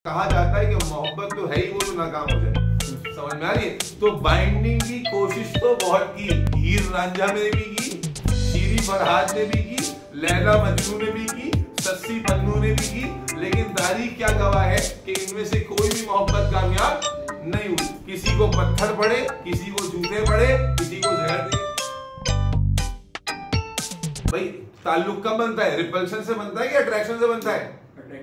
कहा जाता है कि मोहब्बत तो है ही वो जो नाकाम हो जाए। समझ में आ रही है? तो बाइंडिंग की कोशिश तो बहुत की, हीर रांझा ने भी की, शीरी फरहाद ने भी की, लैला मजनू ने भी की, सस्सी पन्नू ने भी की, लेकिन तारीख क्या गवाह है कि इनमें से कोई भी मोहब्बत कामयाब नहीं हुई। किसी को पत्थर पड़े, किसी को जूते पड़े, किसी को जहर दे। भाई ताल्लुक कब बनता है? रिपल्शन से बनता है कि अट्रैक्शन से बनता है?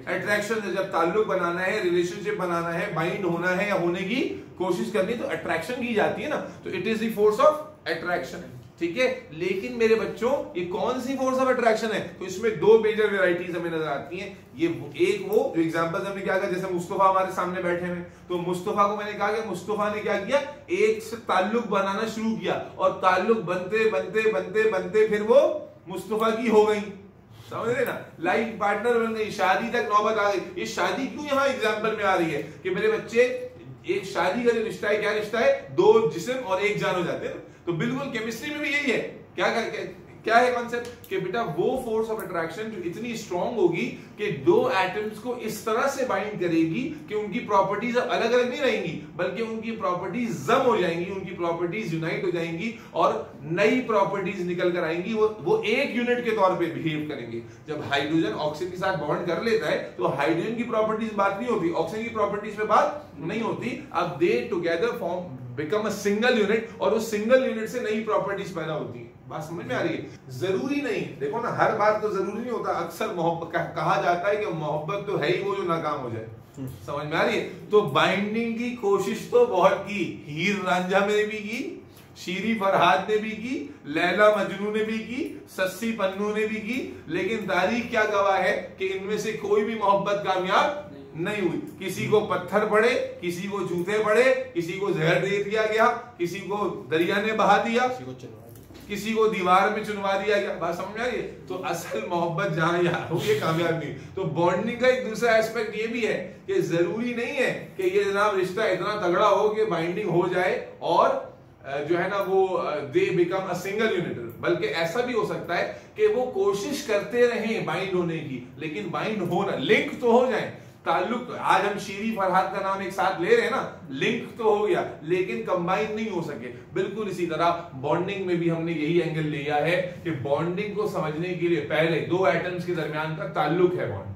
अट्रैक्शन से। जब ताल्लुक बनाना है, रिलेशनशिप बनाना है, बाइंड होना है या होने की कोशिश करनी तो अट्रैक्शन की जाती है ना, तो it is the force of attraction. ठीक है, लेकिन मेरे बच्चों ये कौन सी फोर्स ऑफ अट्रैक्शन है? तो इसमें दो मेजर वेराइटीज हमें नजर आती हैं। ये एक वो जो एग्जांपल्स हमने क्या कहा, जैसे मुस्तफा हमारे सामने बैठे हैं, तो मुस्तफा को मैंने कहा कि मुस्तफा ने क्या किया, एक से ताल्लुक बनाना शुरू किया और ताल्लुक बनते बनते बनते बनते फिर वो मुस्तफा की हो गई। समझ रहे ना? लाइफ पार्टनर बन गई, शादी तक नौबत आ गई। ये शादी क्यों यहाँ एग्जाम्पल में आ रही है कि मेरे बच्चे, एक शादी का जो रिश्ता है, क्या रिश्ता है? दो जिस्म और एक जान हो जाते हैं। तो बिल्कुल केमिस्ट्री में भी यही है। क्या है कॉन्सेप्ट कि बेटा वो फोर्स ऑफ अट्रैक्शन जो इतनी स्ट्रांग होगी कि दो एटम्स को इस तरह से बाइंड करेगी कि उनकी प्रॉपर्टीज अब अलग अलग नहीं रहेंगी, बल्कि उनकी प्रॉपर्टीज जम हो जाएंगी, उनकी प्रॉपर्टीज यूनाइट हो जाएंगी और नई प्रॉपर्टीज निकल कर आएंगी। वो एक यूनिट के तौर पे बिहेव करेंगे। जब हाइड्रोजन ऑक्सीजन के साथ बॉन्ड कर लेता है तो हाइड्रोजन की प्रॉपर्टीज बात नहीं होती, ऑक्सीजन की प्रॉपर्टीज पे बात नहीं होती। अब दे together form become a single unit और उस सिंगल यूनिट से नई प्रॉपर्टीज पैदा होती है। बात समझ में आ रही है? जरूरी नहीं, देखो ना, हर बार तो जरूरी नहीं होता। अक्सर मोहब्बत कहा जाता है कि मोहब्बत तो है ही वो जो नाकाम हो जाए। समझ में आ रही है? तो बाइंडिंग की कोशिश तो बहुत की, हीर रांझा ने भी की, शीरी फरहाद ने भी की, लैला मजनू ने भी की, सस्सी पन्नू ने भी की, लेकिन तारीख क्या गवाह है कि इनमें से कोई भी मोहब्बत कामयाब नहीं हुई। किसी को पत्थर पड़े, किसी को जूते पड़े, किसी को जहर दे दिया गया, किसी को दरिया ने बहा दिया, किसी को दीवार में चुनवा दिया गया। बात समझ में आ रही है? तो असल मोहब्बत जहां यार हो, ये कामयाब नहीं। तो बॉन्डिंग का एक दूसरा एस्पेक्ट ये भी है कि जरूरी नहीं है कि ये जनाब रिश्ता इतना तगड़ा हो कि बाइंडिंग हो जाए और जो है ना वो they become a single unit, बल्कि ऐसा भी हो सकता है कि वो कोशिश करते रहें बाइंड होने की, लेकिन बाइंड हो ना, लिंक तो हो जाए। ताल्लुक, आज हम शीरी फरहाद का नाम एक साथ ले रहे हैं ना, लिंक तो हो गया, लेकिन कंबाइन नहीं हो सके। बिल्कुल इसी तरह बॉन्डिंग में भी हमने यही एंगल लिया है कि बॉन्डिंग को समझने के लिए पहले दो एटम्स के दरमियान का ताल्लुक है बॉन्ड।